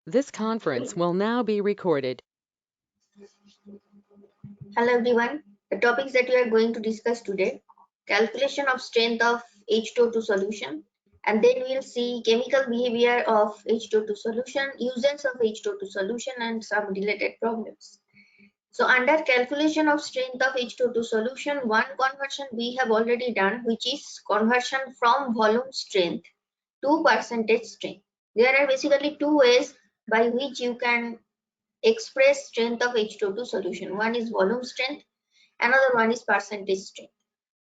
This conference will now be recorded. Hello everyone. The topics that we are going to discuss today: calculation of strength of H2O2 solution, and then we'll see chemical behavior of H2O2 solution, uses of H2O2 solution, and some related problems. So under calculation of strength of H2O2 solution, one conversion we have already done, which is conversion from volume strength to percentage strength. There are basically two ways by which you can express strength of H2O2 solution. One is volume strength, another one is percentage strength.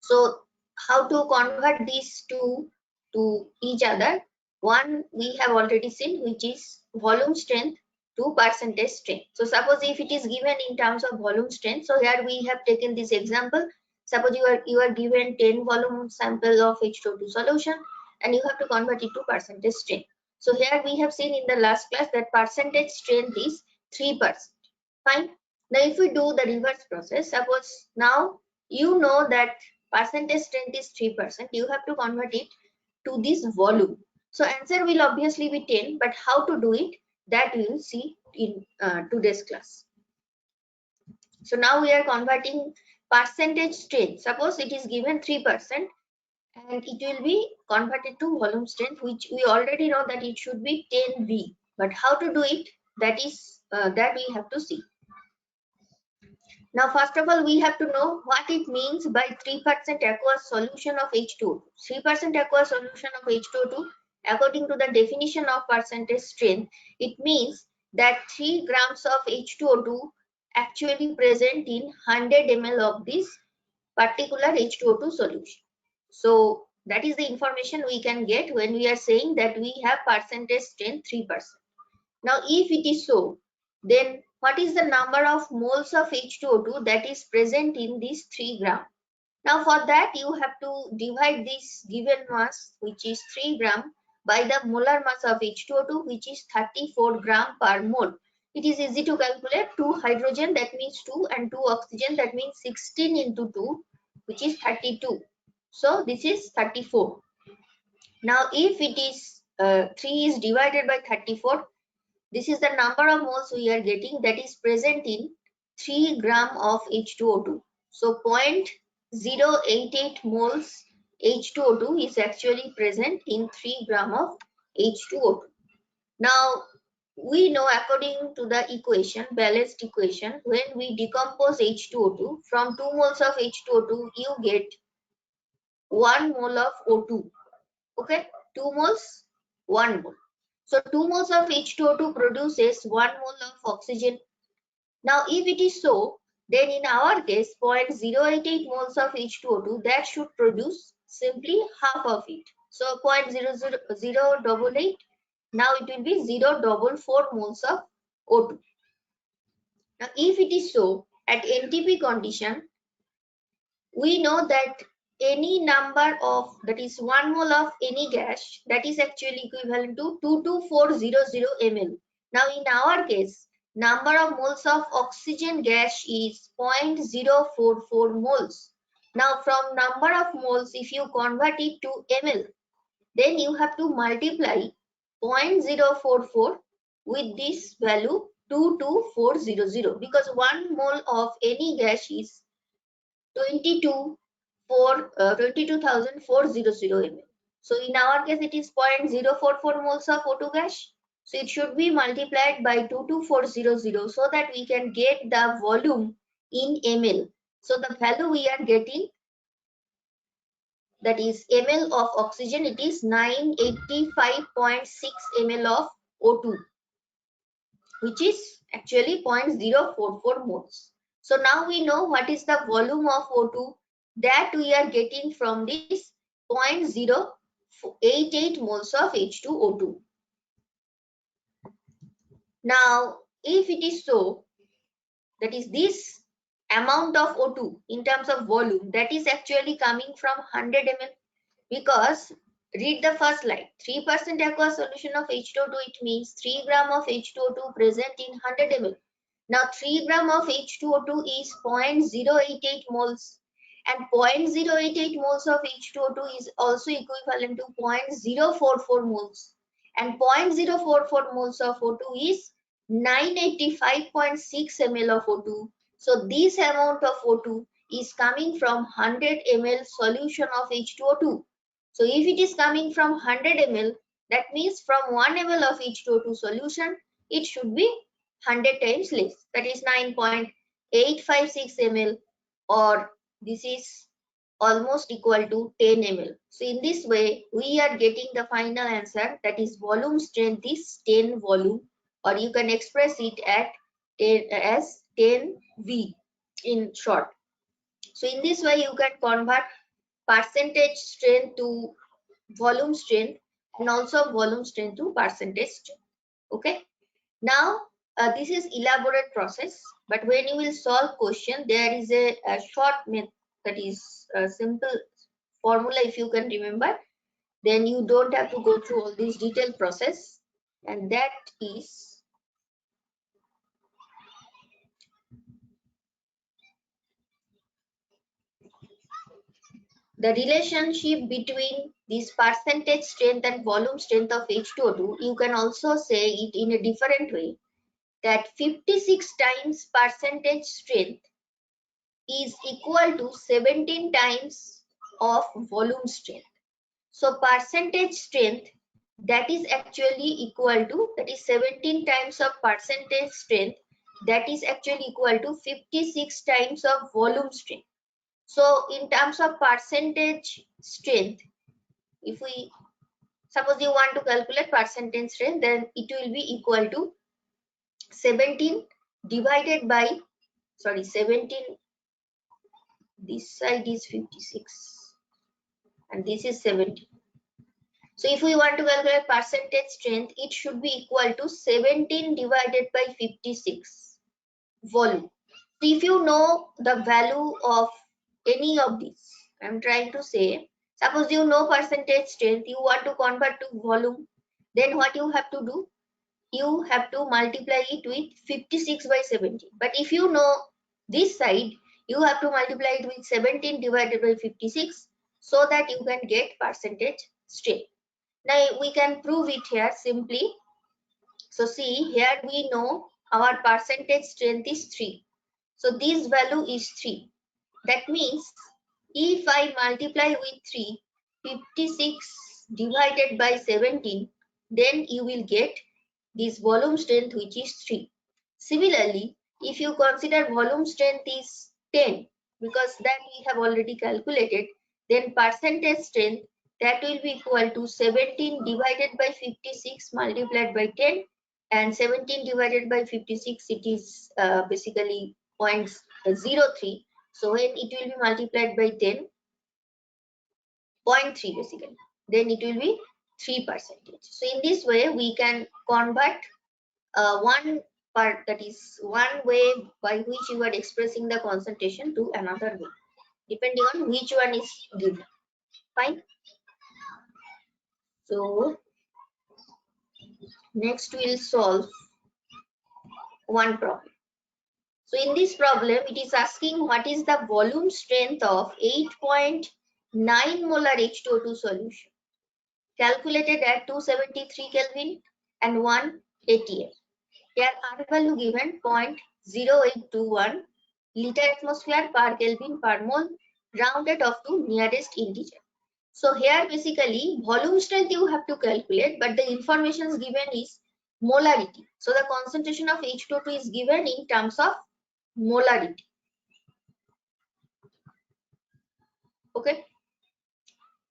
So how to convert these two to each other? One we have already seen, which is volume strength to percentage strength. So suppose if it is given in terms of volume strength, so here we have taken this example. Suppose you are given 10 volume sample of H2O2 solution and you have to convert it to percentage strength. So here we have seen in the last class that percentage strength is 3%. Fine. Now if we do the reverse process, suppose now you know that percentage strength is 3%, you have to convert it to this volume. So answer will obviously be 10, but how to do it, that we will see in today's class. So now we are converting percentage strength. Suppose it is given 3% and it will be converted to volume strength, which we already know that it should be 10V. But how to do it, that is that we have to see. Now, first of all, we have to know what it means by 3% aqueous solution of H2O2. 3% aqueous solution of H2O2, according to the definition of percentage strength, it means that 3 grams of H2O2 actually present in 100 ml of this particular H2O2 solution. So, that is the information we can get when we are saying that we have percentage strength 3%. Now, if it is so, then what is the number of moles of H2O2 that is present in this 3 gram? Now for that you have to divide this given mass, which is 3 gram, by the molar mass of H2O2, which is 34 gram per mole. It is easy to calculate. 2 hydrogen, that means 2, and 2 oxygen, that means 16 into 2, which is 32. So this is 34. Now if it is 3 is divided by 34, this is the number of moles we are getting that is present in 3 gram of H2O2. So 0.088 moles H2O2 is actually present in 3 gram of H2O2. Now we know, according to the equation, balanced equation, when we decompose H2O2, from 2 moles of H2O2 you get 1 mole of O2. Okay, 2 moles, 1 mole. So 2 moles of H2O2 produces 1 mole of oxygen. Now if it is so, then in our case 0.088 moles of H2O2, that should produce simply half of it. So 0.00088, now it will be 0.44 moles of O2. Now if it is so, at NTP condition, we know that any number of, that is 1 mole of any gas, that is actually equivalent to 22400 ml. Now in our case, number of moles of oxygen gas is 0.044 moles. Now from number of moles, if you convert it to ml, then you have to multiply 0.044 with this value 22400, because 1 mole of any gas is 22,400 ml. So in our case it is 0.044 moles of O2 gas. So it should be multiplied by 22400 so that we can get the volume in ml. So the value we are getting, that is ml of oxygen, it is 985.6 ml of O2, which is actually 0.044 moles. So now we know what is the volume of O2 that we are getting from this 0.088 moles of H2O2. Now, if it is so, that is this amount of O2 in terms of volume, that is actually coming from 100 ml, because read the first line, 3% aqueous solution of H2O2, it means 3 gram of H2O2 present in 100 ml. Now 3 gram of H2O2 is 0.088 moles, and 0.088 moles of H2O2 is also equivalent to 0.044 moles. and 0.044 moles of O2 is 985.6 ml of O2. So this amount of O2 is coming from 100 ml solution of H2O2. So if it is coming from 100 ml, that means from 1 ml of H2O2 solution, it should be 100 times less. That is 9.856 ml, or this is almost equal to 10 ml. So in this way, we are getting the final answer, that is volume strength is 10 volume, or you can express it as 10 V in short. So in this way, you can convert percentage strength to volume strength and also volume strength to percentage strength. Okay. Now, this is elaborate process, but when you will solve question, there is a short method, that is a simple formula. If you can remember, then you don't have to go through all this detailed process, and that is the relationship between this percentage strength and volume strength of H2O2. You can also say it in a different way, that 56 times percentage strength is equal to 17 times of volume strength. So percentage strength, that is actually equal to, that is 17 times of percentage strength, that is actually equal to 56 times of volume strength. So in terms of percentage strength, if we suppose you want to calculate percentage strength, then it will be equal to 17 divided by, 17, this side is 56 and this is 17. So if we want to calculate percentage strength, it should be equal to 17 divided by 56 volume. So if you know the value of any of these, I am trying to say, suppose you know percentage strength, you want to convert to volume, then what you have to do? You have to multiply it with 56 by 17. But if you know this side, you have to multiply it with 17 divided by 56, so that you can get percentage strength. Now we can prove it here simply. So see, here we know our percentage strength is 3. So this value is 3. That means if I multiply with 3, 56 divided by 17, then you will get this volume strength, which is 3. Similarly, if you consider volume strength is 10, because that we have already calculated, then percentage strength, that will be equal to 17 divided by 56 multiplied by 10, and 17 divided by 56, it is basically 0.03. So when it will be multiplied by 10, 0.3 basically, then it will be 3%. So in this way, we can convert one part, that is one way by which you are expressing the concentration, to another way, depending on which one is given. Fine. So next we'll solve one problem. So in this problem, it is asking what is the volume strength of 8.9 molar H2O2 solution calculated at 273 Kelvin and 1 atm. Here R value given 0.0821 liter atmosphere per Kelvin per mole, rounded off to nearest integer. So here basically volume strength you have to calculate, but the information given is molarity. So the concentration of H2O2 is given in terms of molarity. Okay.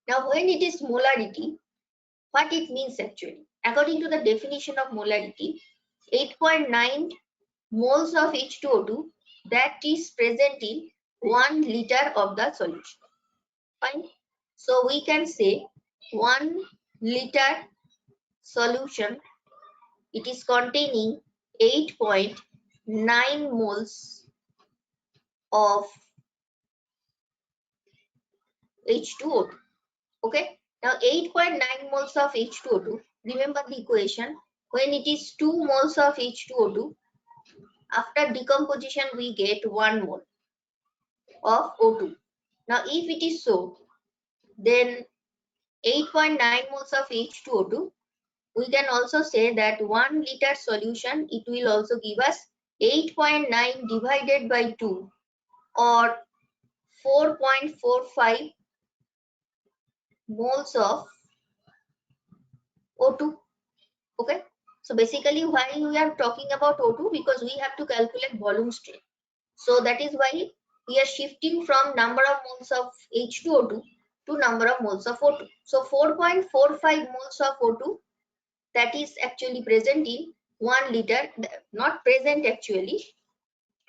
Now when it is molarity, what it means actually? According to the definition of molarity, 8.9 moles of H2O2, that is present in 1 liter of the solution. Fine. So we can say 1 liter solution, it is containing 8.9 moles of H2O2. Okay. Now 8.9 moles of H2O2. Remember the equation. When it is 2 moles of H2O2, after decomposition we get 1 mole of O2. Now if it is so, then 8.9 moles of H2O2 we can also say that 1 liter solution, it will also give us 8.9 divided by 2 or 4.45 moles of O2. Okay. So basically why we are talking about O2, because we have to calculate volume strain. So that is why we are shifting from number of moles of H2O2 to number of moles of O2. So 4.45 moles of O2, that is actually present in 1 liter, not present actually,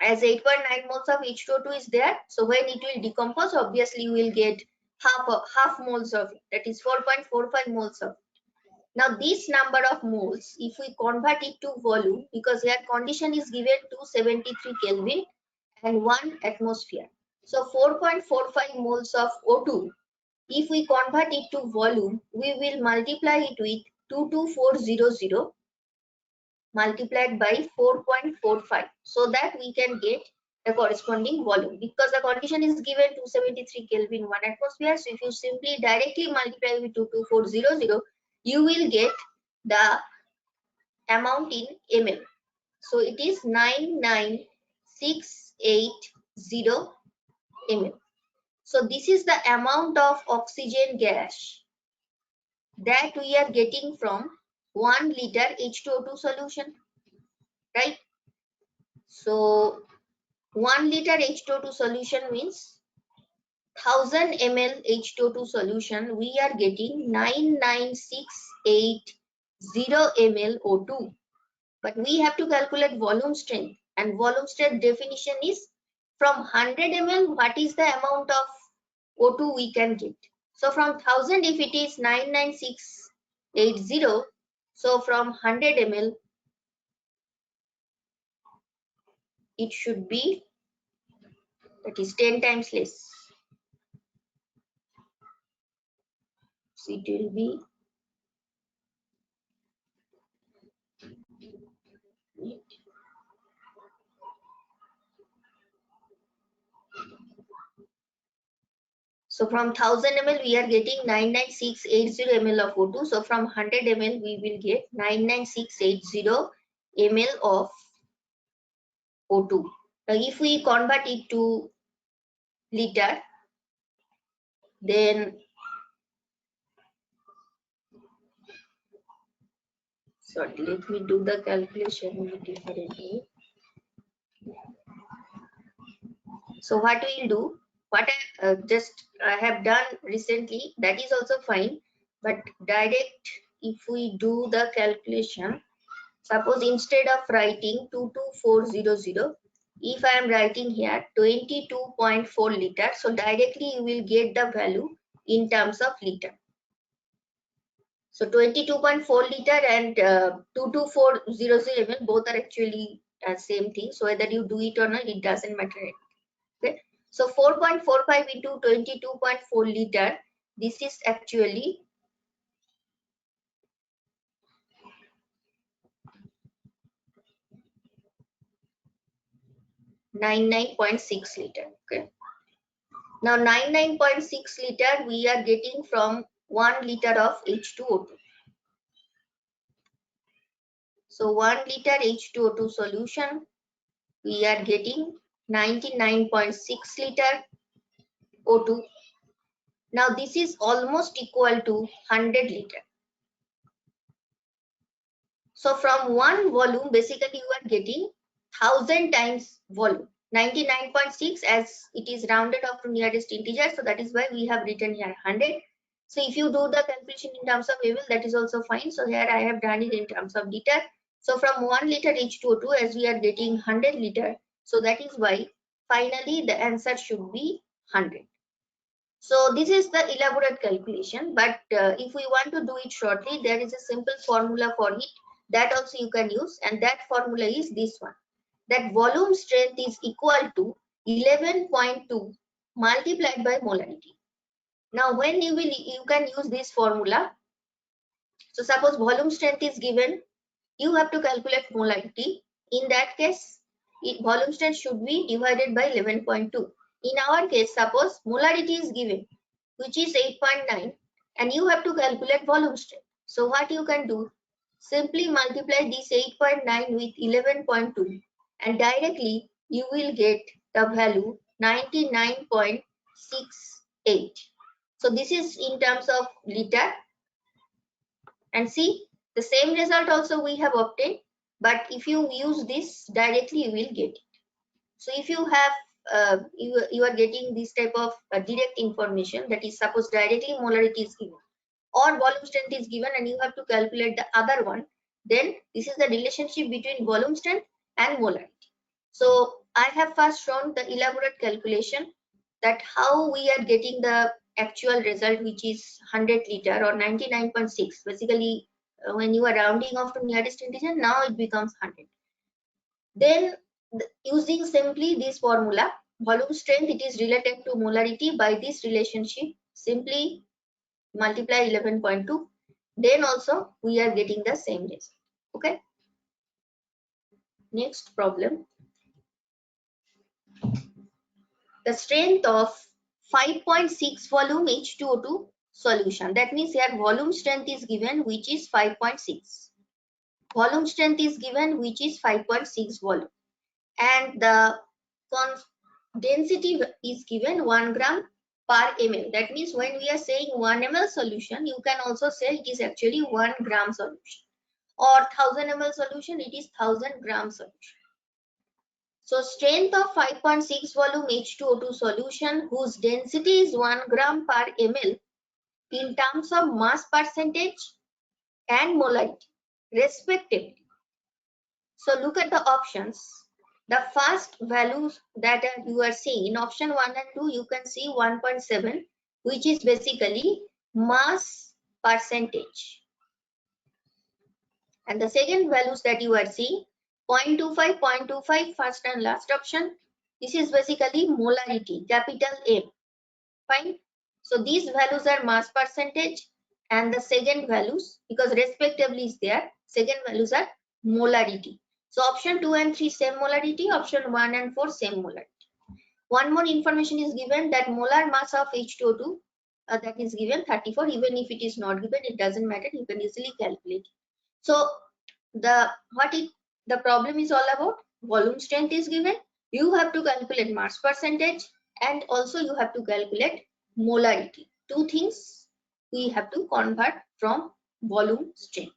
as 8.9 moles of H2O2 is there. So when it will decompose, obviously we will get half moles of it, that is 4.45 moles of it. Now this number of moles, if we convert it to volume, because here condition is given 273 Kelvin and 1 atmosphere. So 4.45 moles of O2, if we convert it to volume, we will multiply it with 22400 multiplied by 4.45, so that we can get the corresponding volume, because the condition is given 273 Kelvin 1 atmosphere. So if you simply directly multiply with 22400, you will get the amount in ml. So it is 99680 ml. So this is the amount of oxygen gas that we are getting from 1 liter H2O2 solution, right? So 1 liter H2O2 solution means 1000 ml H2O2 solution, we are getting 99680 ml O2. But we have to calculate volume strength, and volume strength definition is from 100 ml, what is the amount of O2 we can get. So from 1000, if it is 99680, so from 100 ml, it should be, that is 10 times less. So it will be so from 1000 ml we are getting 99680 ml of O2. So from 100 ml we will get 99680 ml of O2. Now if we convert it to liter, then sorry, let me do the calculation in a different way. So what we will do, what I have done recently, that is also fine, but direct, if we do the calculation, suppose instead of writing 22400, if I am writing here 22.4 liter, so directly you will get the value in terms of liter. So 22.4 liter and 22400 ml, both are actually same thing. So whether you do it or not, it doesn't matter. Okay. So 4.45 into 22.4 liter, this is actually 99.6 liter. Okay. Now 99.6 liter we are getting from 1 liter of H2O2. So 1 liter H2O2 solution, we are getting 99.6 liter O2. Now this is almost equal to 100 liter. So from one volume, basically you are getting 1000 times volume. 99.6, as it is rounded off to nearest integer, so that is why we have written here 100. So if you do the calculation in terms of ml, that is also fine. So here I have done it in terms of liter. So from 1 liter H2O2, as we are getting 100 liter, so that is why finally the answer should be 100. So this is the elaborate calculation, but if we want to do it shortly, there is a simple formula for it that also you can use, and that formula is this one, that volume strength is equal to 11.2 multiplied by molarity. Now when you can use this formula. So suppose volume strength is given, you have to calculate molarity. In that case, volume strength should be divided by 11.2. In our case, suppose molarity is given, which is 8.9, and you have to calculate volume strength. So what you can do, Simply multiply this 8.9 with 11.2 and directly you will get the value 99.68. So this is in terms of liter, and see the same result also we have obtained, but if you use this directly you will get it. So if you have you are getting this type of direct information, that is suppose directly molarity is given or volume strength is given and you have to calculate the other one, then this is the relationship between volume strength and molarity. So I have first shown the elaborate calculation that how we are getting the actual result, which is 100 liter or 99.6. Basically, when you are rounding off to nearest integer, now it becomes 100. Then using simply this formula, volume strength, it is related to molarity by this relationship. Simply multiply 11.2, then also we are getting the same result. Okay, next problem. The strength of 5.6 volume H2O2 solution, that means here volume strength is given, which is 5.6. Volume strength is given, which is 5.6 volume, and the density is given 1 gram per ml. That means when we are saying 1 ml solution, you can also say it is actually 1 gram solution, or 1000 ml solution, it is 1000 gram solution. So strength of 5.6 volume H2O2 solution whose density is 1 gram per ml in terms of mass percentage and molarity respectively. So look at the options. The first values that you are seeing in option 1 and 2, you can see 1.7, which is basically mass percentage. And the second values that you are seeing, 0.25, 0.25, first and last option. This is basically molarity, capital M. Fine. So these values are mass percentage, and the second values, because respectively is there, second values are molarity. So option 2 and 3 same molarity, option 1 and 4 same molarity. One more information is given, that molar mass of H2O2 that is given 34. Even if it is not given, it doesn't matter, you can easily calculate. So the problem is all about, volume strength is given, you have to calculate mass percentage, and also you have to calculate molarity. Two things we have to convert from volume strength.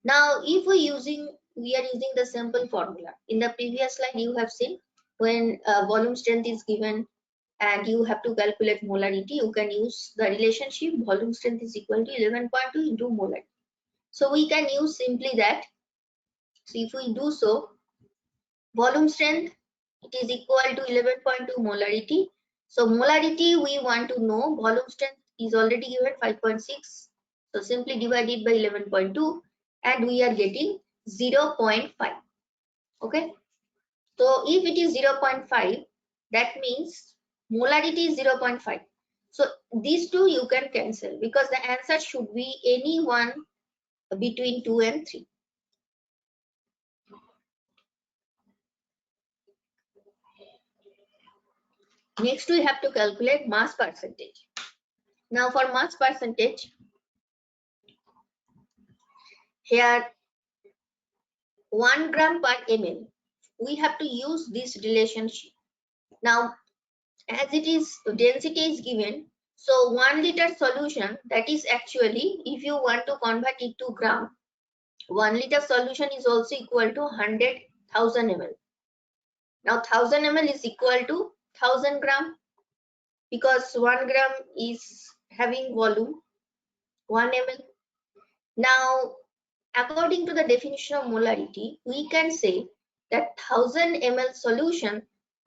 Now if we are using the simple formula. In the previous slide you have seen, when volume strength is given and you have to calculate molarity, you can use the relationship volume strength is equal to 11.2 into molarity. So we can use simply that. So if we do so, volume strength, it is equal to 11.2 molarity. So molarity we want to know, volume strength is already given 5.6. So simply divide it by 11.2 and we are getting 0.5. Okay. So if it is 0.5, that means molarity is 0.5. So these two you can cancel, because the answer should be any one between 2 and 3. Next we have to calculate mass percentage. Now for mass percentage, here 1 gram per ml, we have to use this relationship. Now as it is density is given, so 1 liter solution, that is actually, if you want to convert it to gram, 1 liter solution is also equal to 100,000 ml. Now 1000 ml is equal to 1000 gram, because 1 gram is having volume 1 ml. Now according to the definition of molarity, we can say that 1000 ml solution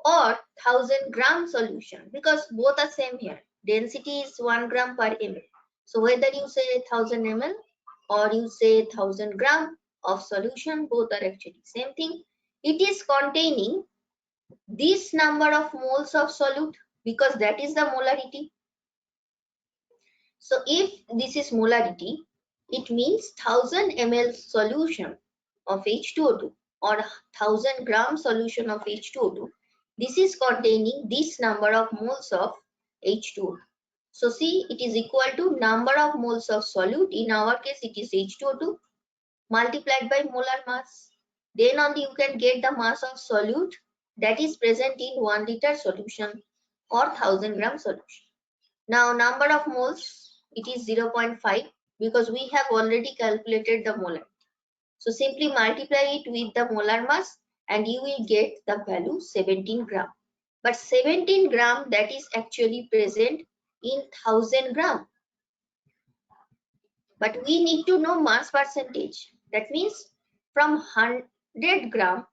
or 1000 gram solution, because both are same here. Density is 1 gram per ml. So whether you say 1000 ml or you say 1000 gram of solution, both are actually same thing. It is containing this number of moles of solute, because that is the molarity. So if this is molarity, it means 1000 ml solution of H2O2 or 1000 gram solution of H2O2. This is containing this number of moles of H2O2. So see, it is equal to number of moles of solute. In our case, it is H2O2 multiplied by molar mass. Then only you can get the mass of solute that is present in 1 liter solution or 1000 gram solution. Now number of moles, it is 0.5 because we have already calculated the molar. So simply multiply it with the molar mass and you will get the value 17 gram. But 17 gram that is actually present in 1000 gram. But we need to know mass percentage. That means from 100 gram,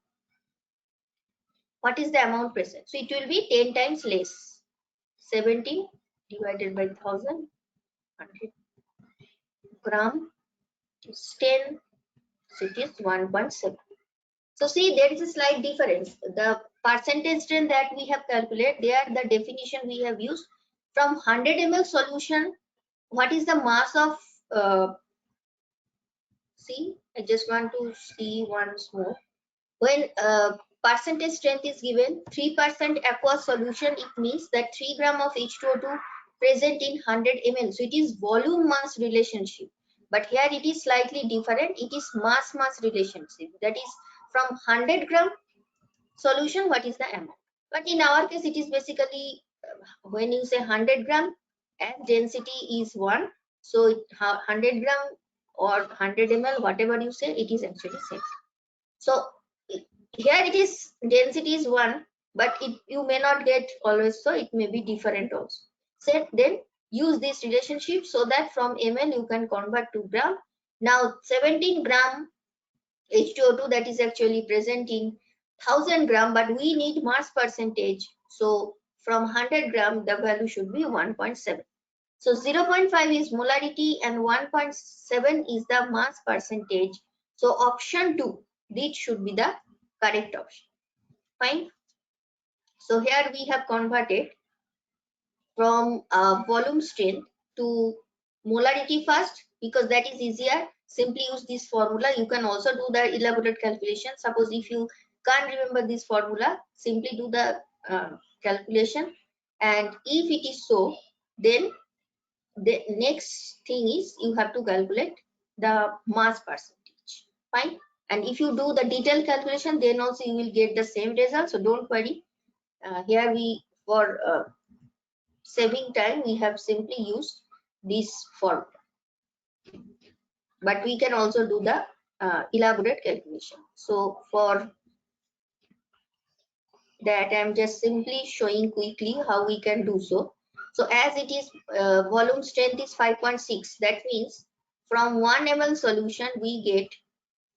what is the amount present? So it will be 10 times less. 17 divided by 1000, 100 gram is 10, so it is 1.7. So see, there is a slight difference. The percentage strength that we have calculated, there the definition we have used from 100 ml solution. What is the mass of see, I just want to see once more. When percentage strength is given 3% aqueous solution, it means that 3 gram of H2O2 present in 100 ml. So it is volume mass relationship. But here it is slightly different. It is mass relationship. That is from 100 gram solution, what is the amount? But in our case, it is basically when you say 100 gram, as density is 1. So 100 gram or 100 ml, whatever you say, it is actually same. So here it is density is 1, but you may not get always, so it may be different also. So then use this relationship so that from ml you can convert to gram. Now 17 gram H2O2 that is actually present in 1000 gram, but we need mass percentage. So from 100 gram the value should be 1.7. So 0.5 is molarity and 1.7 is the mass percentage. So option 2, this should be the correct option. Fine. So here we have converted from volume strength to molarity first because that is easier. Simply use this formula. You can also do the elaborate calculation. Suppose if you can't remember this formula, simply do the calculation. And if it is so, then the next thing is you have to calculate the mass percentage. Fine. And if you do the detailed calculation, then also you will get the same result. So don't worry. Here we, for saving time, we have simply used this formula. But we can also do the elaborate calculation. So for that, I'm just simply showing quickly how we can do so. So as it is volume strength is 5.6, that means from 1 ml solution we get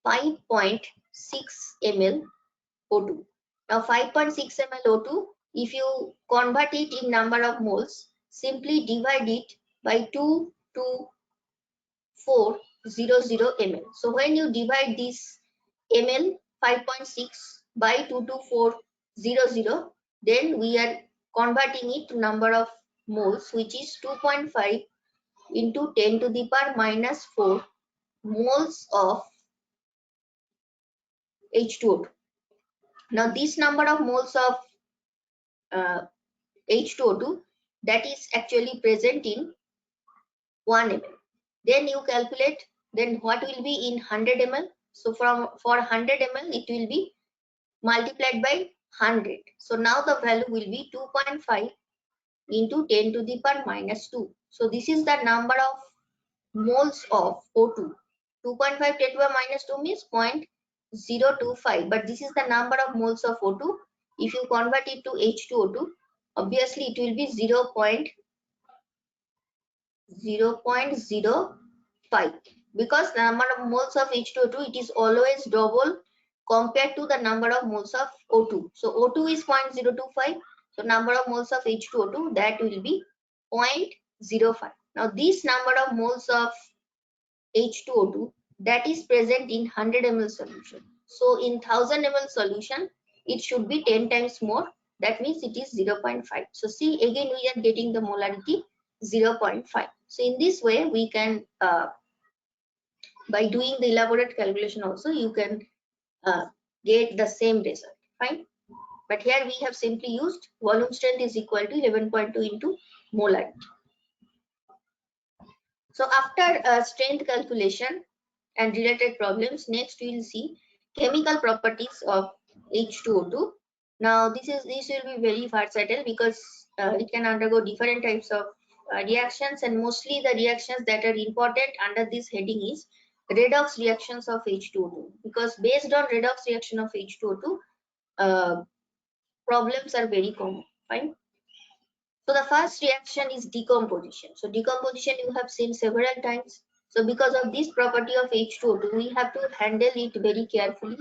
5.6 ml O2. Now 5.6 ml O2, if you convert it in number of moles, simply divide it by 22400 ml. So when you divide this ml 5.6 by 22400, then we are converting it to number of moles, which is 2.5 into 10 to the power minus 4 moles of H2O2. Now this number of moles of H2O2 that is actually present in 1 ml. Then you calculate then what will be in 100 ml. So for 100 ml it will be multiplied by 100. So now the value will be 2.5 into 10 to the power minus 2. So this is the number of moles of O2. 2.5 10 to the power minus 2 means 0.025, but this is the number of moles of O2. If you convert it to H2O2, obviously it will be 0.05 because the number of moles of H2O2 it is always double compared to the number of moles of O2. So O2 is 0.025. So number of moles of H2O2 that will be 0.05. Now this number of moles of H2O2 that is present in 100 ml solution. So in 1000 ml solution it should be 10 times more. That means it is 0.5. So see, again we are getting the molarity 0.5. So in this way we can by doing the elaborate calculation also you can get the same result. Fine. But here we have simply used volume strength is equal to 11.2 into molarity. So after strength calculation, and related problems. Next we will see chemical properties of H2O2. Now this will be very versatile because it can undergo different types of reactions, and mostly the reactions that are important under this heading is redox reactions of H2O2, because based on redox reaction of H2O2 problems are very common. Fine. So the first reaction is decomposition. So decomposition you have seen several times. So because of this property of H2O2, we have to handle it very carefully,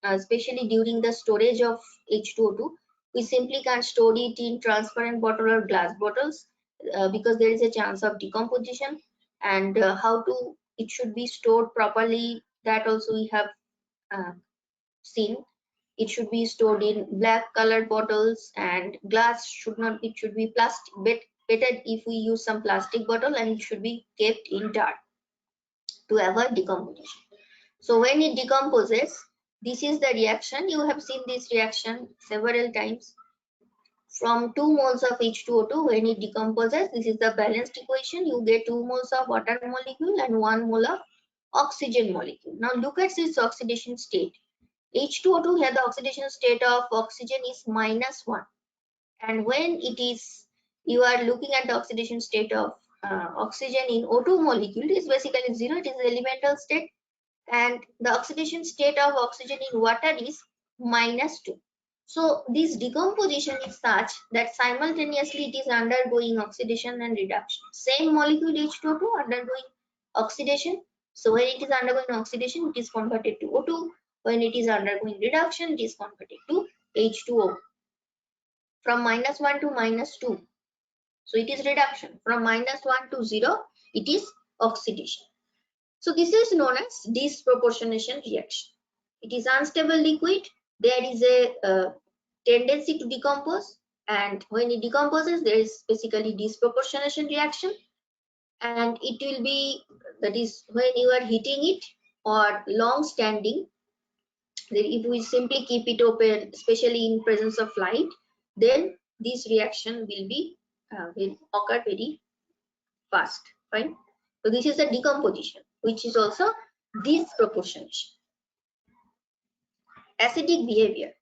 especially during the storage of H2O2. We simply can't store it in transparent bottle or glass bottles because there is a chance of decomposition, and how to it should be stored properly, that also we have seen. It should be stored in black colored bottles, and glass should not, it should be plastic, better if we use some plastic bottle, and it should be kept in dark to avoid decomposition. So when it decomposes, this is the reaction. You have seen this reaction several times. From 2 moles of H2O2, when it decomposes, this is the balanced equation. You get 2 moles of water molecule and 1 mole of oxygen molecule. Now look at this oxidation state. H2O2 here, the oxidation state of oxygen is -1, and when it is, you are looking at the oxidation state of oxygen in O2 molecule, it is basically 0, it is the elemental state, and the oxidation state of oxygen in water is -2. So this decomposition is such that simultaneously it is undergoing oxidation and reduction. Same molecule H2O2 undergoing oxidation. So when it is undergoing oxidation, it is converted to O2. When it is undergoing reduction, it is converted to H2O from -1 to -2. So it is reduction. From -1 to 0, it is oxidation. So this is known as disproportionation reaction. It is unstable liquid. There is a tendency to decompose, and when it decomposes, there is basically disproportionation reaction, and it will be, that is when you are heating it or long standing. If we simply keep it open, especially in presence of light, then this reaction will occur very fast. Fine. So this is the decomposition, which is also disproportionation. Acidic behavior.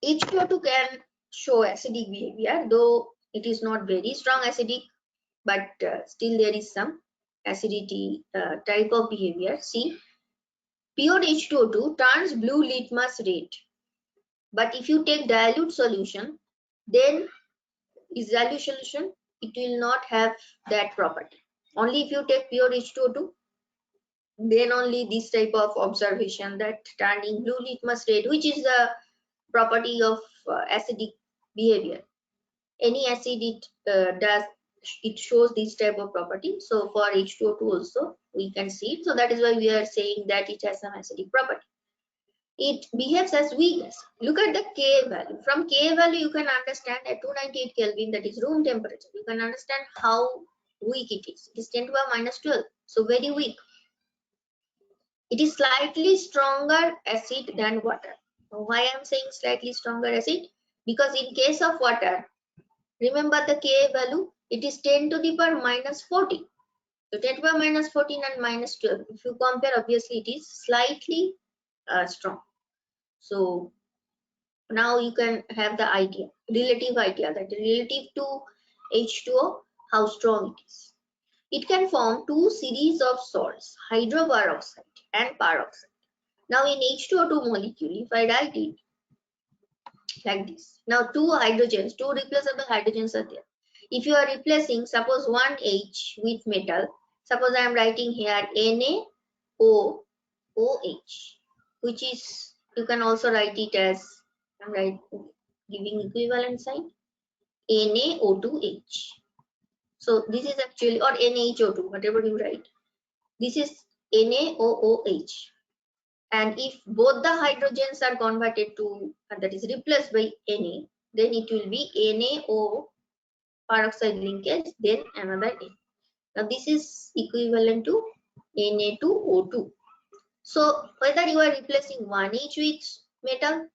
H2O2 can show acidic behavior, though it is not very strong acidic, but still there is some acidity type of behavior. See, pure H2O2 turns blue litmus red. But if you take dilute solution, then is dilute solution, it will not have that property. Only if you take pure H2O2, then only this type of observation, that turning blue litmus red, which is the property of acidic behavior. Any acid it shows this type of property. So for H2O2 also we can see it. So that is why we are saying that it has some acidic property. It behaves as weak acid. Look at the Ka value. From Ka value you can understand at 298 Kelvin, that is room temperature, you can understand how weak it is. It is 10 to the power -12, so very weak. It is slightly stronger acid than water. Why I am saying slightly stronger acid? Because in case of water, remember the Ka value, it is 10 to the power -14. So 10 to the power -14 and -12. If you compare, obviously it is slightly strong. So now you can have the idea, relative idea, that relative to H2O, how strong it is. It can form two series of salts, hydroperoxide and peroxide. Now in H2O2 molecule, if I write it like this, now two hydrogens, two replaceable hydrogens are there. If you are replacing, suppose one H with metal, suppose I am writing here NaOOH, which is, you can also write it as, I'm giving equivalent sign, NaO2H. So this is actually, or NaHO2, whatever you write. This is NaOOH. And if both the hydrogens are converted to, that is replaced by Na, then it will be NaO peroxide linkage, then another N. Now this is equivalent to Na2O2. So whether you are replacing one H with metal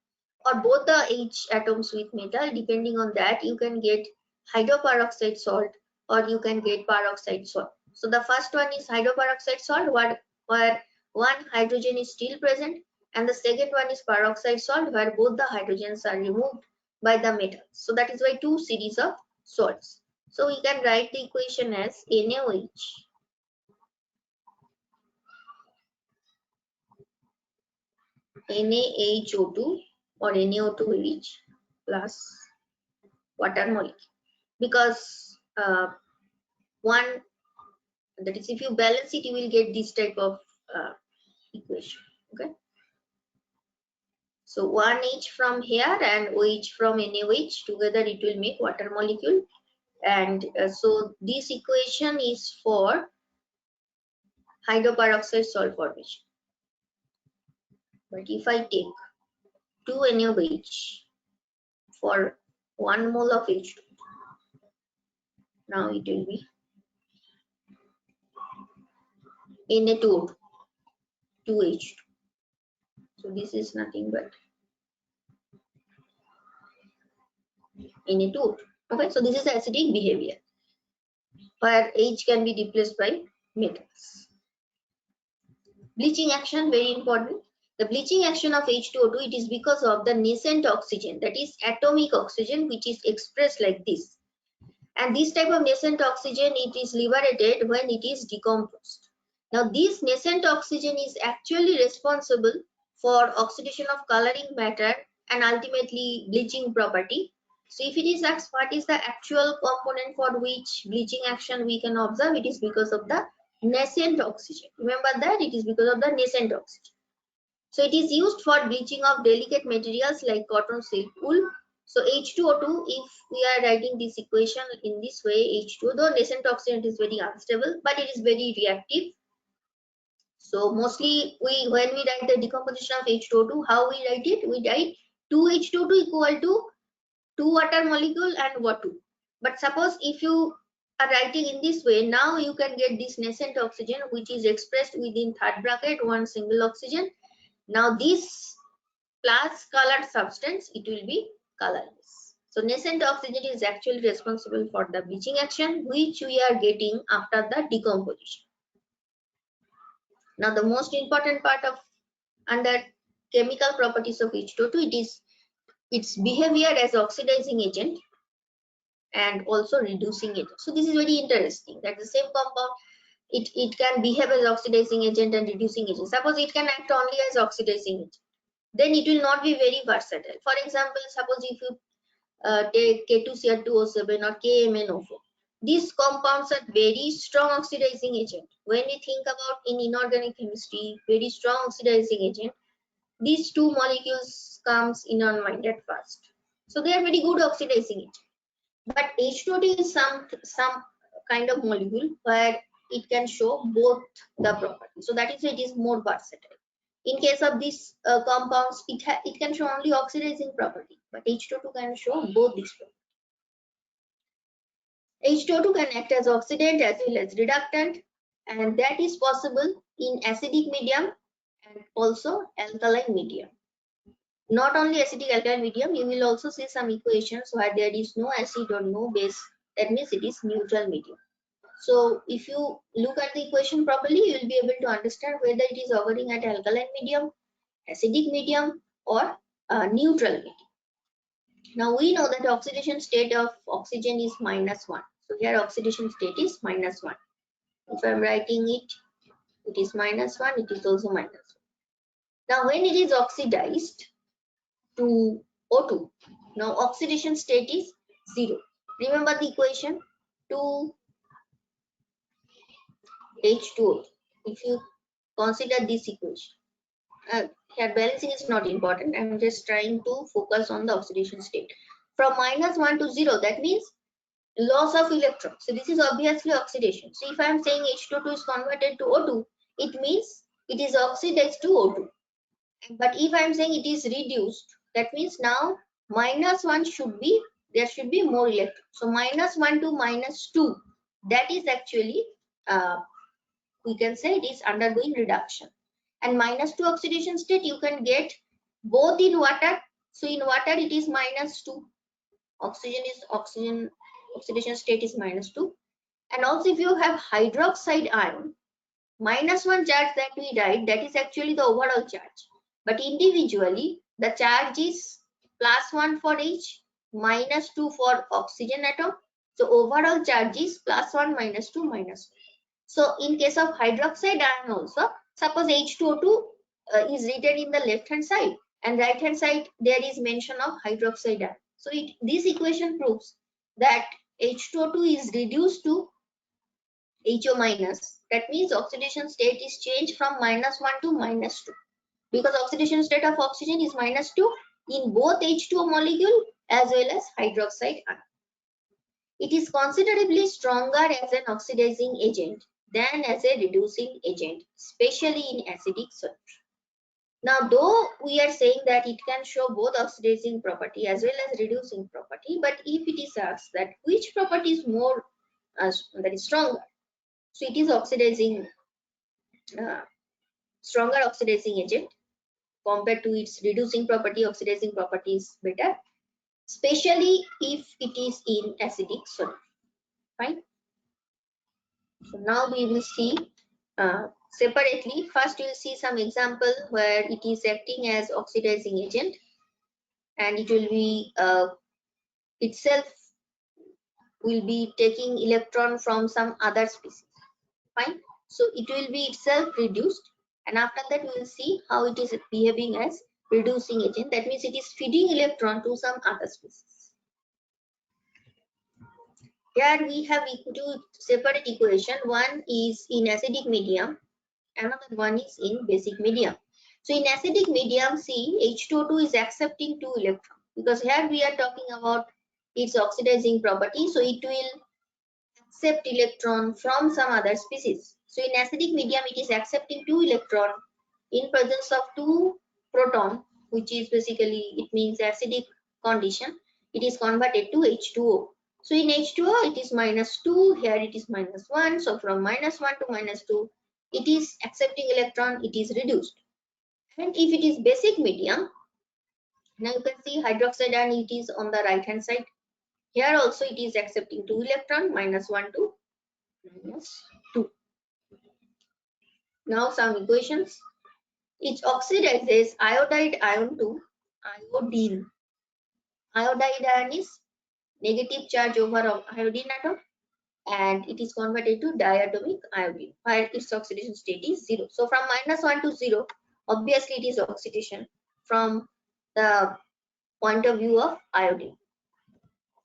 or both the H atoms with metal, depending on that, you can get hydroperoxide salt or you can get peroxide salt. So the first one is hydroperoxide salt, where one hydrogen is still present, and the second one is peroxide salt, where both the hydrogens are removed by the metals. So that is why two series of salts. So we can write the equation as NaOH NaHO2 or NaO2H plus water molecule, because one, that is, if you balance it, you will get this type of equation. Okay, so one H from here and OH from NaOH together, it will make water molecule. And so this equation is for hydroperoxide salt formation. But if I take 2 NaOH for 1 mole of H2, now it will be Na2O2, 2H2. So this is nothing but Na2O2. Okay, so this is acidic behavior, where H can be replaced by metals. Bleaching action, very important. The bleaching action of H2O2, it is because of the nascent oxygen, that is atomic oxygen, which is expressed like this. And this type of nascent oxygen, it is liberated when it is decomposed. Now this nascent oxygen is actually responsible for oxidation of coloring matter and ultimately bleaching property. So if it is asked what is the actual component for which bleaching action we can observe, it is because of the nascent oxygen. Remember that it is because of the nascent oxygen. So it is used for bleaching of delicate materials like cotton, silk, wool. So H2O2, if we are writing this equation in this way, H2O, though nascent oxygen is very unstable, but it is very reactive. So mostly when we write the decomposition of H2O2, how we write it? We write 2H2O2 equal to 2 water molecule and water. But suppose if you are writing in this way, now you can get this nascent oxygen, which is expressed within third bracket, one single oxygen. Now this plus colored substance, it will be colorless. So nascent oxygen is actually responsible for the bleaching action, which we are getting after the decomposition. Now the most important part of under chemical properties of H2O2, it is its behavior as oxidizing agent and also reducing agent. So this is very interesting that the same compound, it can behave as oxidizing agent and reducing agent. Suppose it can act only as oxidizing agent, then it will not be very versatile. For example, suppose if you take K2Cr2O7 or KMnO4, these compounds are very strong oxidizing agent. When we think about in inorganic chemistry, very strong oxidizing agent, these two molecules comes in our mind at first. So they are very good oxidizing agent. But H2O2 is some kind of molecule where it can show both the properties. So that is why it is more versatile. In case of these compounds, it can show only oxidizing property, but H2O2 can show both these properties. H2O2 can act as oxidant as well as reductant, and that is possible in acidic medium and also alkaline medium. Not only acidic alkaline medium, you will also see some equations where there is no acid or no base. That means it is neutral medium. So if you look at the equation properly, you will be able to understand whether it is occurring at alkaline medium, acidic medium, or neutral medium. Now we know that the oxidation state of oxygen is -1. So here oxidation state is -1. If I am writing it, it is -1, it is also -1. Now when it is oxidized to O2, now oxidation state is 0. Remember the equation 2H2O. If you consider this equation, here balancing is not important. I am just trying to focus on the oxidation state. From -1 to 0, that means loss of electrons. So this is obviously oxidation. So if I am saying H2O2 is converted to O2, it means it is oxidized to O2. But if I am saying it is reduced, that means now -1 should be, there should be more electrons. So -1 to -2, that is actually we can say it is undergoing reduction. And -2 oxidation state you can get both in water. So in water it is -2. Oxidation state is -2. And also if you have hydroxide ion, -1 charge that we write, that is actually the overall charge. But individually, the charge is +1 for H, -2 for oxygen atom. So overall charge is +1, -2, -1. So in case of hydroxide ion also, suppose H2O2 is written in the left hand side and right hand side there is mention of hydroxide ion. So this equation proves that H2O2 is reduced to HO minus. That means oxidation state is changed from -1 to -2 because oxidation state of oxygen is -2 in both H2O molecule as well as hydroxide ion. It is considerably stronger as an oxidizing agent than as a reducing agent, especially in acidic solution. Now, though we are saying that it can show both oxidizing property as well as reducing property, but if it is asked that which property is more that is stronger, so it is oxidizing, stronger oxidizing agent compared to its reducing property. Oxidizing property is better, especially if it is in acidic solution. Fine. So now we will see separately. First, we will see some example where it is acting as oxidizing agent, and it will be itself will be taking electron from some other species. Fine. So it will be itself reduced, and after that we will see how it is behaving as reducing agent. That means it is feeding electron to some other species. Here we have two separate equation. One is in acidic medium, another one is in basic medium. So in acidic medium, see, H2O2 is accepting 2 electrons because here we are talking about its oxidizing property. So it will accept electron from some other species. So in acidic medium, it is accepting 2 electron in presence of 2 proton, which is basically, it means acidic condition. It is converted to H2O. So in H2O, it is -2, here it is -1. So from -1 to -2, it is accepting electron, it is reduced. And if it is basic medium, now you can see hydroxide ion, it is on the right hand side. Here also it is accepting 2 electron, -1 to -2. Now some equations. It oxidizes iodide ion to iodine. Iodide ion is negative charge over iodine atom, and it is converted to diatomic iodine where its oxidation state is 0. So from -1 to 0, obviously it is oxidation from the point of view of iodine.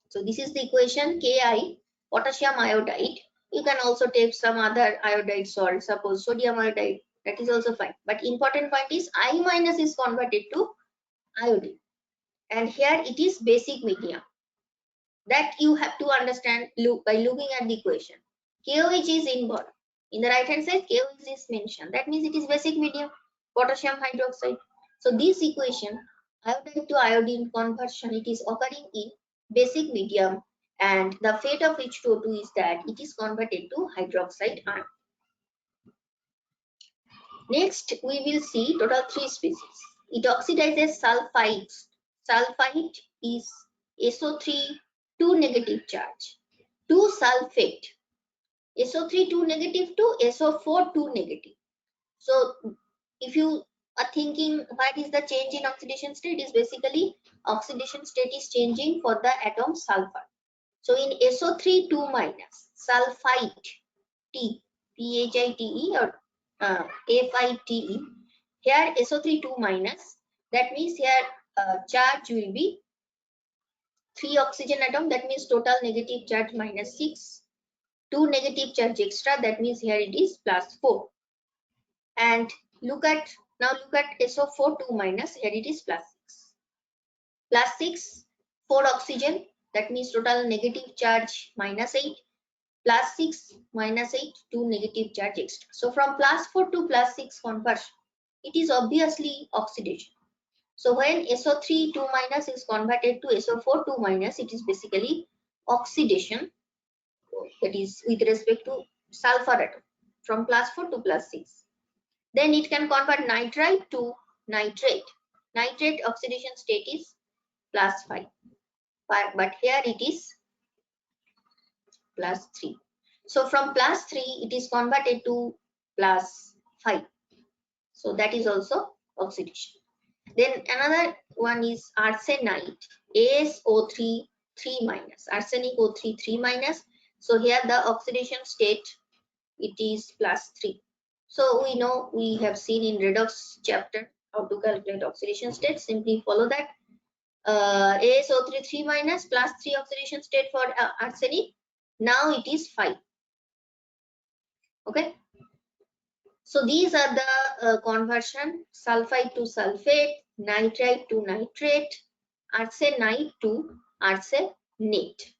So this is the equation Ki, potassium iodide. You can also take some other iodide salt, suppose sodium iodide, that is also fine. But important point is I minus is converted to iodine, and here it is basic medium. That you have to understand by looking at the equation. KOH is involved. In the right hand side, KOH is mentioned. That means it is basic medium, potassium hydroxide. So this equation, iodide to iodine conversion, it is occurring in basic medium, and the fate of H2O2 is that it is converted to hydroxide ion. Next, we will see total 3 species. It oxidizes sulfides. Sulfide is SO3 2 negative charge to sulfate. SO3 2 negative to SO4 2 negative. So if you are thinking what is the change in oxidation state, is basically oxidation state is changing for the atom sulfur. So in SO3 2 minus sulfite T, PHITE or FITE, here SO3 2 minus, that means here charge will be 3 oxygen atom, that means total negative charge -6, 2 negative charge extra, that means here it is +4. And look at SO4 2 minus, here it is +6. +6, 4 oxygen, that means total negative charge -8, +6 -8, 2 negative charge extra. So from +4 to +6 conversion, it is obviously oxidation. So when SO3 2 minus is converted to SO4 2 minus, it is basically oxidation, that is with respect to sulfur atom from +4 to +6. Then it can convert nitrite to nitrate. Nitrate oxidation state is +5, but here it is +3. So from +3 it is converted to +5. So that is also oxidation. Then another one is arsenite, AsO3 3-. Arsenic O3 3-. So here the oxidation state, it is +3. So we know, we have seen in redox chapter how to calculate oxidation state. Simply follow that. AsO3 3- +3 oxidation state for arsenic. Now it is 5. Okay. So these are the conversion: sulfide to sulfate, nitrite to nitrate, arsenite to arsenate.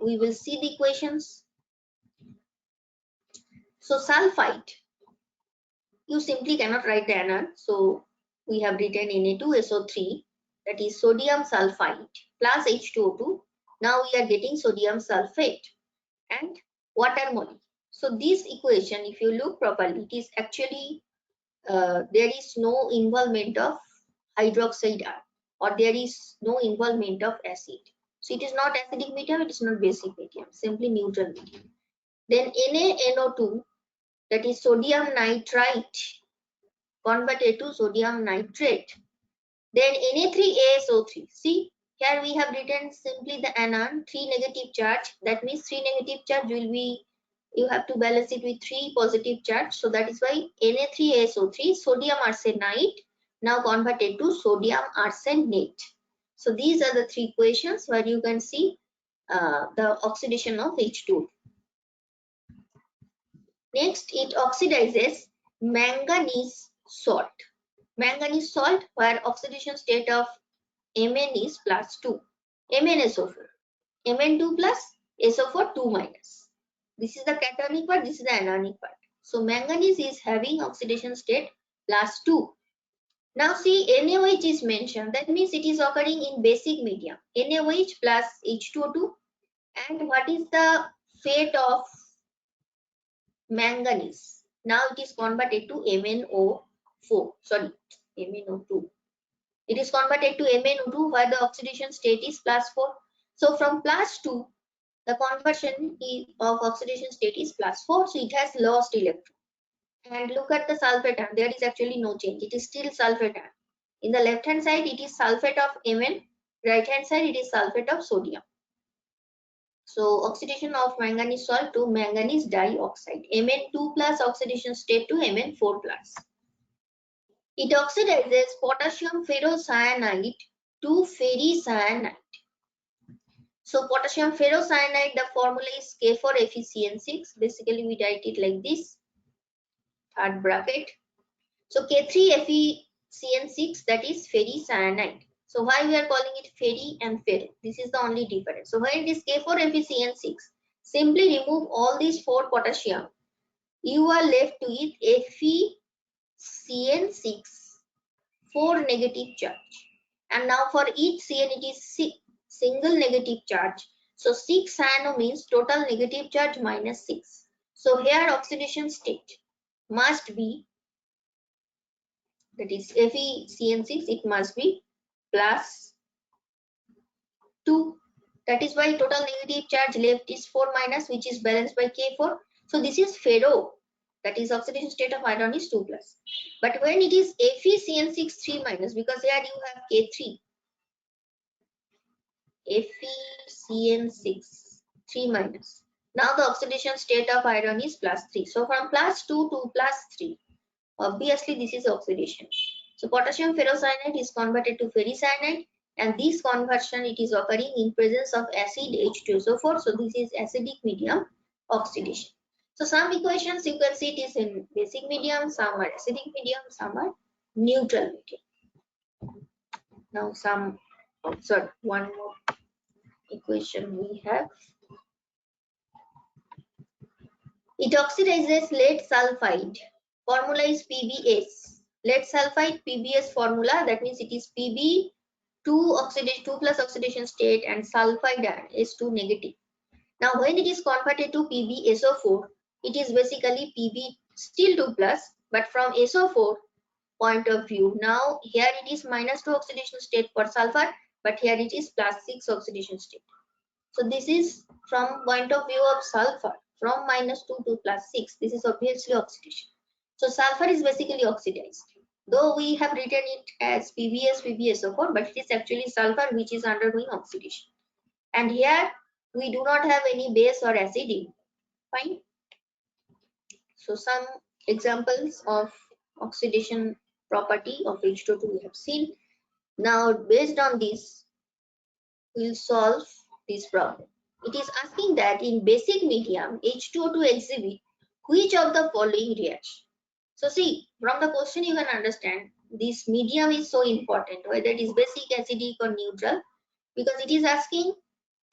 We will see the equations. So sulfide, you simply cannot write the anion. So we have written Na2SO3, that is sodium sulfide plus H2O2. Now we are getting sodium sulfate and water molecule. So this equation, if you look properly, it is actually there is no involvement of hydroxide ion, or there is no involvement of acid. So it is not acidic medium, it is not basic medium, simply neutral medium. Then NaNO2, that is sodium nitrite converted to sodium nitrate. Then Na3ASO3. See, here we have written simply the anion, 3 negative charge. That means 3 negative charge will be, you have to balance it with 3 positive charge. So that is why Na3ASO3, sodium arsenite, now converted to sodium arsenate. So these are the 3 equations where you can see the oxidation of H2O. Next, it oxidizes manganese salt. Manganese salt, where oxidation state of Mn is +2. MnSO4. Mn2 plus SO4 2-. This is the cationic part, this is the anionic part. So manganese is having oxidation state +2. Now see, NaOH is mentioned. That means it is occurring in basic medium. NaOH plus H2O2. And what is the fate of manganese? Now it is converted to MnO4. Sorry, MnO2. It is converted to MnO2 where the oxidation state is +4. So from +2, the conversion of oxidation state is +4. So it has lost electron. And look at the sulfate ion. There is actually no change. It is still sulfate ion. In the left hand side, it is sulfate of Mn. Right hand side, it is sulfate of sodium. So oxidation of manganese salt to manganese dioxide. Mn2 plus oxidation state to Mn4 plus. It oxidizes potassium ferrocyanide to ferricyanide. So potassium ferrocyanide, the formula is K4FeCN6. Basically, we write it like this, third bracket. So K3FeCN6, that is ferricyanide. So why we are calling it ferri and ferro? This is the only difference. So when it is K4FeCN6, simply remove all these 4 potassium. You are left with FeCN6, 4 negative charge. And now for each CN it is single negative charge. So 6 cyano means total negative charge -6. So here oxidation state must be, that is FeCN6, it must be +2. That is why total negative charge left is 4-, which is balanced by K4. So this is ferro, that is oxidation state of iron is 2+. But when it is FeCN6 3-, because here you have K3, FeCN6 3-. Now the oxidation state of iron is +3. So from +2 to +3, obviously this is oxidation. So potassium ferrocyanide is converted to ferricyanide, and this conversion, it is occurring in presence of acid H2SO4. So this is acidic medium oxidation. So some equations you can see it is in basic medium, some are acidic medium, some are neutral medium. Now one more equation we have. It oxidizes lead sulfide. Formula is PbS. Lead sulfide PbS formula, that means it is Pb 2 plus oxidation state and sulfide ion is 2 negative. Now when it is converted to PbSO4, it is basically Pb still 2 plus, but from SO4 point of view. Now here it is -2 oxidation state for sulfur, but here it is +6 oxidation state. So this is from point of view of sulfur. from -2 to +6. This is obviously oxidation. So sulfur is basically oxidized. Though we have written it as PbS, but it is actually sulfur which is undergoing oxidation. And here we do not have any base or acid in. Fine. So some examples of oxidation property of H2O2 we have seen. Now based on this, we'll solve this problem. It is asking that in basic medium H2O2 exhibit which of the following reaction. So see, from the question you can understand this medium is so important, whether it is basic, acidic or neutral, because it is asking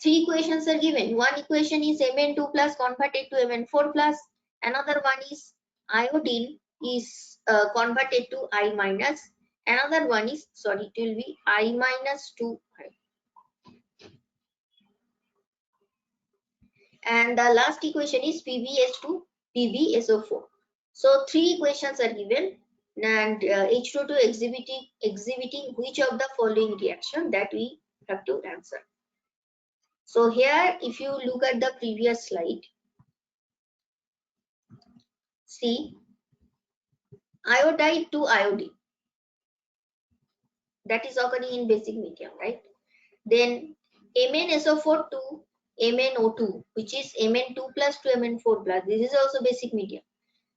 three equations are given. One equation is Mn2 plus converted to Mn4 plus. Another one is iodine is converted to I minus. Another one is, sorry, it will be I minus 2. And the last equation is PbS to PbSO4. So three equations are given, and H2O2 exhibiting which of the following reaction, that we have to answer. So here, if you look at the previous slide, see iodide to iodine, that is occurring in basic medium, right? Then MnSO4 to MnO2, which is Mn2 plus to Mn4 plus, this is also basic medium.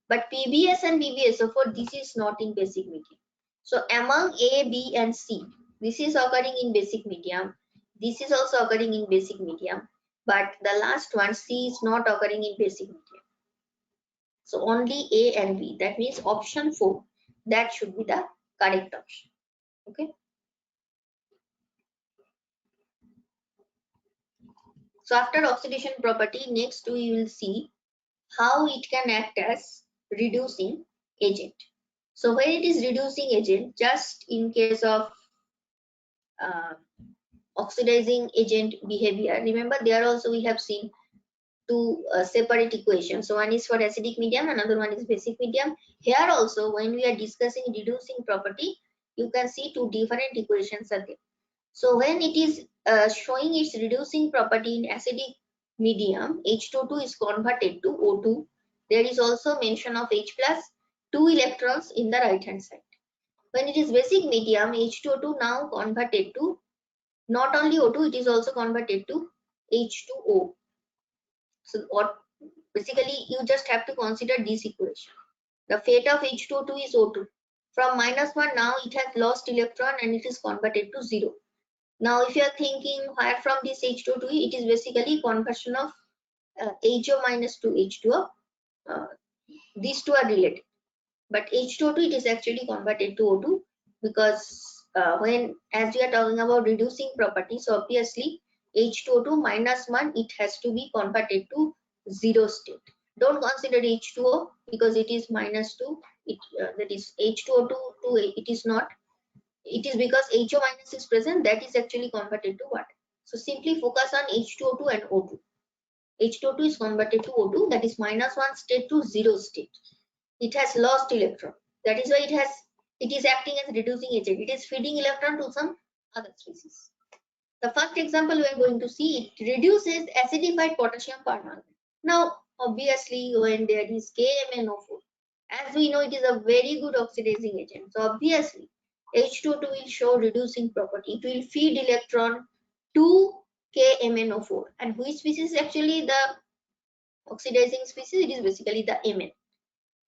But PbS and PbSO4, this is not in basic medium. So among A, B and C, this is occurring in basic medium. This is also occurring in basic medium. But the last one, C, is not occurring in basic medium. So only A and B, that means option 4, that should be the correct option. Okay. So after oxidation property, next we will see how it can act as reducing agent. So when it is reducing agent, just in case of oxidizing agent behavior, remember there also we have seen two separate equations. So one is for acidic medium, another one is basic medium. Here also when we are discussing reducing property, you can see two different equations are there. So when it is showing its reducing property in acidic medium, H2O2 is converted to O2. There is also mention of H plus 2 electrons in the right hand side. When it is basic medium, H2O2 now converted to not only O2, it is also converted to H2O. So what basically you just have to consider this equation. The fate of H2O2 is O2. From -1 now it has lost electron and it is converted to 0. Now if you are thinking where from this H2O2, it is basically conversion of HO minus to H2O. These two are related. But H2O2 it is actually converted to O2 because when as we are talking about reducing properties, so obviously H2O2 -1 it has to be converted to 0 state. Don't consider H2O because it is -2. That is H2O2 to it is not. It is because HO minus is present, that is actually converted to water. So simply focus on H2O2 and O2. H2O2 is converted to O2, that is -1 state to 0 state. It has lost electron. That is why it is acting as reducing agent. It is feeding electron to some other species. The first example we are going to see, it reduces acidified potassium permanganate. Now, obviously, when there is KMnO4, as we know, it is a very good oxidizing agent. So obviously, H2O2 will show reducing property. It will feed electron to KMnO4. And which species is actually the oxidizing species? It is basically the Mn.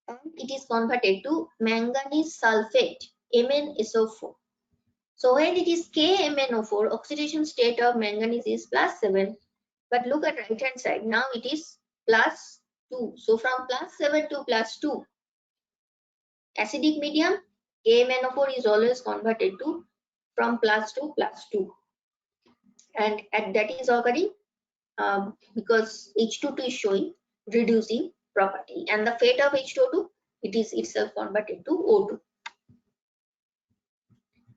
And it is converted to manganese sulfate, MnSO4. So when it is KMnO4, oxidation state of manganese is +7. But look at right hand side. Now it is +2. So from +7 to +2, acidic medium, KMnO4 is always converted to from +2 +2. And that is occurring because H2O2 is showing reducing property. And the fate of H2O2, it is itself converted to O2.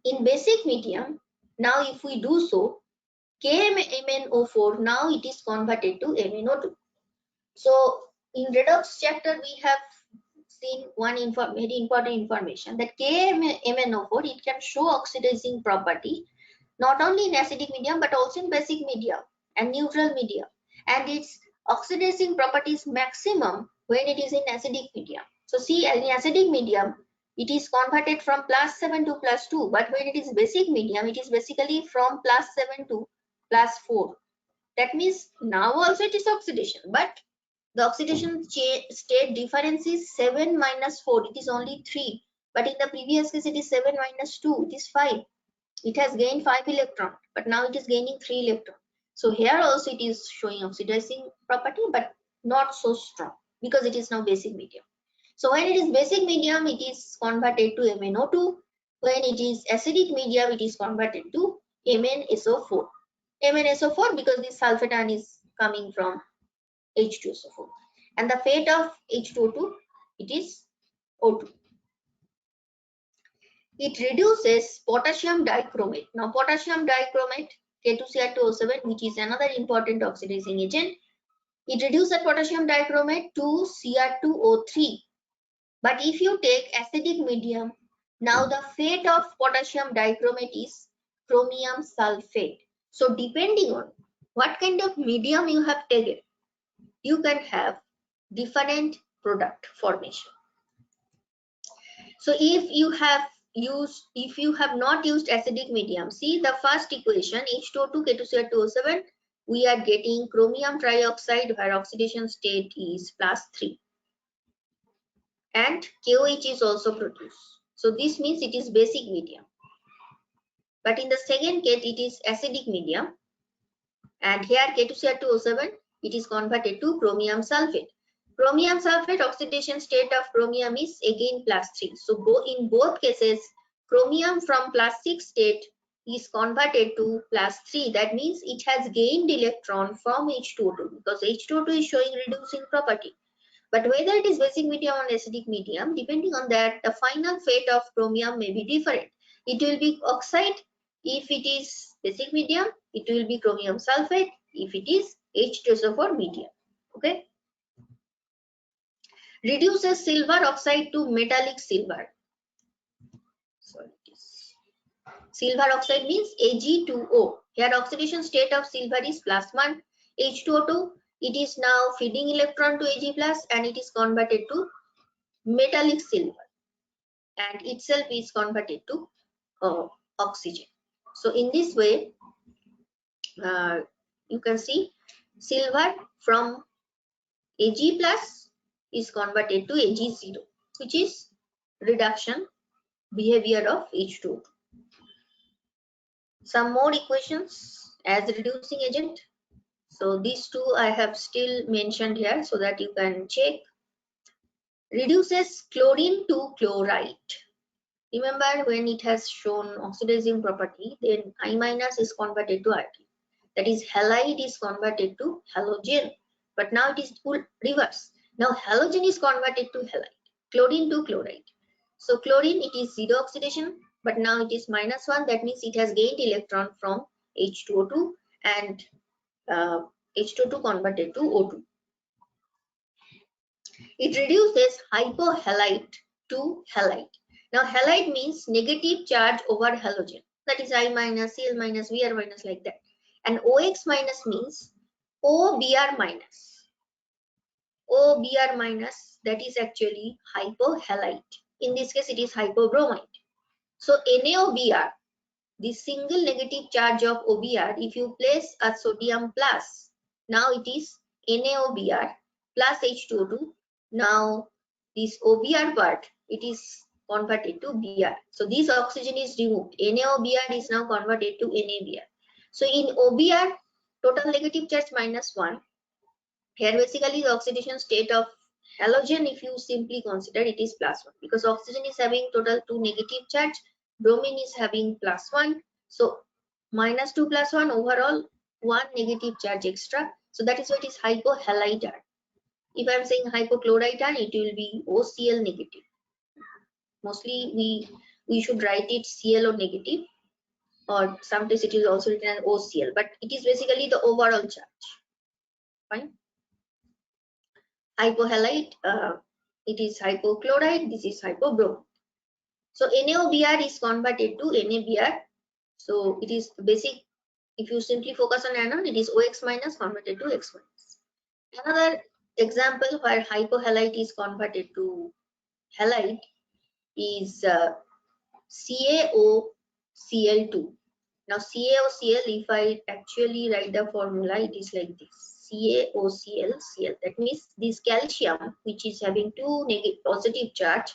In basic medium, now if we do so, KMnO4, now it is converted to MnO2. So in redox chapter, we have seen one very important information that KMnO4, it can show oxidizing property not only in acidic medium but also in basic medium and neutral medium. And its oxidizing properties maximum when it is in acidic medium. So see, in acidic medium, it is converted from +7 to +2, but when it is basic medium, it is basically from +7 to +4. That means now also it is oxidation, but the oxidation state difference is 7 minus 4. It is only 3. But in the previous case, it is 7 minus 2. It is 5. It has gained 5 electrons, but now it is gaining 3 electrons. So here also it is showing oxidizing property, but not so strong because it is now basic medium. So when it is basic medium, it is converted to MnO2. When it is acidic medium, it is converted to MnSO4. MnSO4 because this sulfate ion is coming from H2SO4. And the fate of H2O2, it is O2. It reduces potassium dichromate. Now potassium dichromate, K2Cr2O7, which is another important oxidizing agent, it reduces potassium dichromate to Cr2O3. But if you take acidic medium, now the fate of potassium dichromate is chromium sulfate. So depending on what kind of medium you have taken, you can have different product formation. So if you have not used acidic medium, see the first equation H2O2 K2Cr2O7, we are getting chromium trioxide where oxidation state is +3 and KOH is also produced. So this means it is basic medium. But in the second case it is acidic medium, and here K2Cr2O7, it is converted to chromium sulfate. Chromium sulfate oxidation state of chromium is again +3. So in both cases, chromium from +6 state is converted to +3. That means it has gained electron from H2O2 because H2O2 is showing reducing property. But whether it is basic medium or acidic medium, depending on that, the final fate of chromium may be different. It will be oxide if it is basic medium, it will be chromium sulfate if it is H2SO4 medium. Okay. Reduces silver oxide to metallic silver. Sorry, silver oxide means Ag2O. Here oxidation state of silver is +1. H2O2, it is now feeding electron to Ag plus and it is converted to metallic silver and itself is converted to oxygen. So in this way, you can see silver from Ag plus is converted to Ag0, which is reduction behavior of H2O2. Some more equations as reducing agent. So these two I have still mentioned here so that you can check. Reduces chlorine to chloride. Remember when it has shown oxidizing property, then I- is converted to Rt. That is halide is converted to halogen. But now it is reverse. Now halogen is converted to halide. Chlorine to chloride. So chlorine, it is 0 oxidation, but now it is -1. That means it has gained electron from H2O2 and H2O2 converted to O2. It reduces hypohalite to halide. Now halide means negative charge over halogen. That is I minus, Cl minus, Br minus like that. And OX minus means OBr minus. OBr minus, that is actually hypohalite. In this case, it is hypobromide. So NaOBr, the single negative charge of OBr, if you place a sodium plus, now it is NaOBr plus H2O2. Now this OBr part, it is converted to Br. So this oxygen is removed. NaOBr is now converted to NaBr. So in OBr, total negative charge -1. Here basically the oxidation state of halogen, if you simply consider, it is +1 because oxygen is having total 2 negative charge, bromine is having +1. So -2 + 1 overall 1 negative charge extra. So that is why it is hypohalite ion. If I am saying hypochlorite ion, it will be OCl negative. Mostly we should write it ClO negative, or sometimes it is also written as OCl, but it is basically the overall charge. Fine. Hypohalite, it is hypochlorite, this is hypobromide. So NaOBr is converted to NaBr. So it is basic. If you simply focus on anion, it is OX minus converted to X minus. Another example where hypohalite is converted to halite is CaOCl2. Now CaOCl, if I actually write the formula, it is like this: CaOCl, that means this calcium, which is having two positive charge,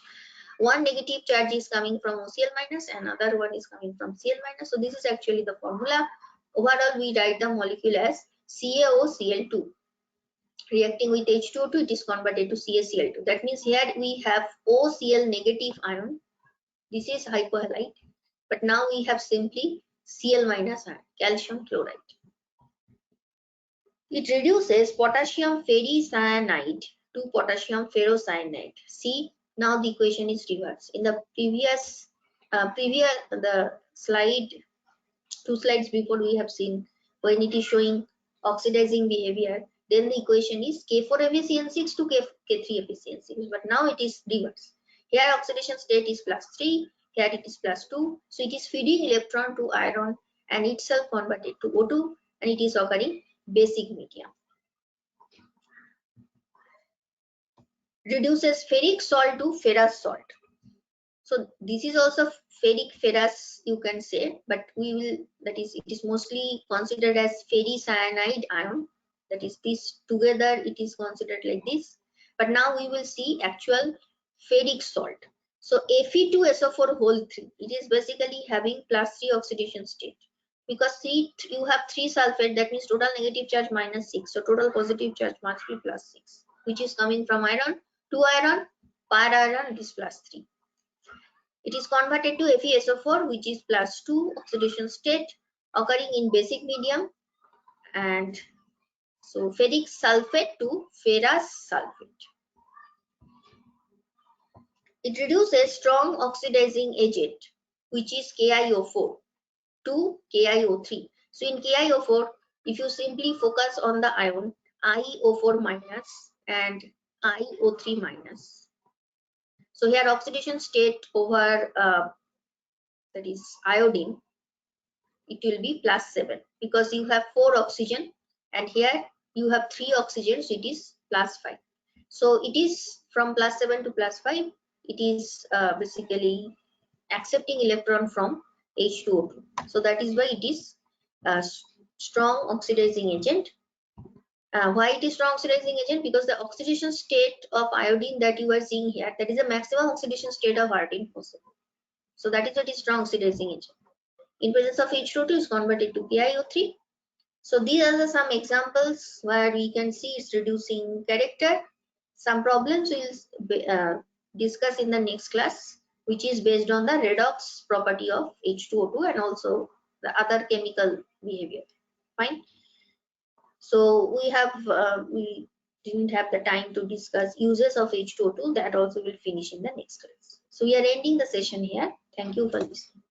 one negative charge is coming from OCl minus, another one is coming from Cl minus. So this is actually the formula. Overall, we write the molecule as CaOCl2. Reacting with H2O2, it is converted to CaCl2. That means here we have OCl negative ion. This is hypohalite. But now we have simply Cl minus ion, calcium chloride. It reduces potassium ferricyanide to potassium ferrocyanide. See, now the equation is reversed. In the previous the slide, 2 slides before, we have seen when it is showing oxidizing behavior, then the equation is K4FeCN6 to K3FeCN6, but now it is reverse. Here oxidation state is +3, here it is +2, so it is feeding electron to iron and itself converted to O2, and it is occurring basic medium. Reduces ferric salt to ferrous salt. So this is also ferric ferrous, you can say, but we will, that is, it is mostly considered as ferricyanide ion. That is, this together it is considered like this. But now we will see actual ferric salt. So Fe2SO4 whole 3, it is basically having +3 oxidation state. Because you have 3 sulfate, that means total negative charge -6. So total positive charge must be +6, which is coming from iron. 2 iron, per iron, it is +3. It is converted to FeSO4, which is +2 oxidation state occurring in basic medium, and so ferric sulfate to ferrous sulfate. It reduces strong oxidizing agent, which is KiO4, to KiO3. So in KiO4, if you simply focus on the ion IO4 minus and IO3 minus. So here oxidation state over that is iodine, it will be +7 because you have 4 oxygen and here you have 3 oxygen, so it is +5. So it is from +7 to +5, it is basically accepting electron from H2O2. So that is why it is a strong oxidizing agent. Why it is strong oxidizing agent? Because the oxidation state of iodine that you are seeing here, that is the maximum oxidation state of iodine possible. So that is what is strong oxidizing agent. In presence of H2O2 is converted to KiO3. So these are some examples where we can see it's reducing character. Some problems we'll discuss in the next class, which is based on the redox property of H2O2 and also the other chemical behavior. Fine. So we didn't have the time to discuss uses of H2O2. That also will finish in the next class. So we are ending the session here. Thank you for listening.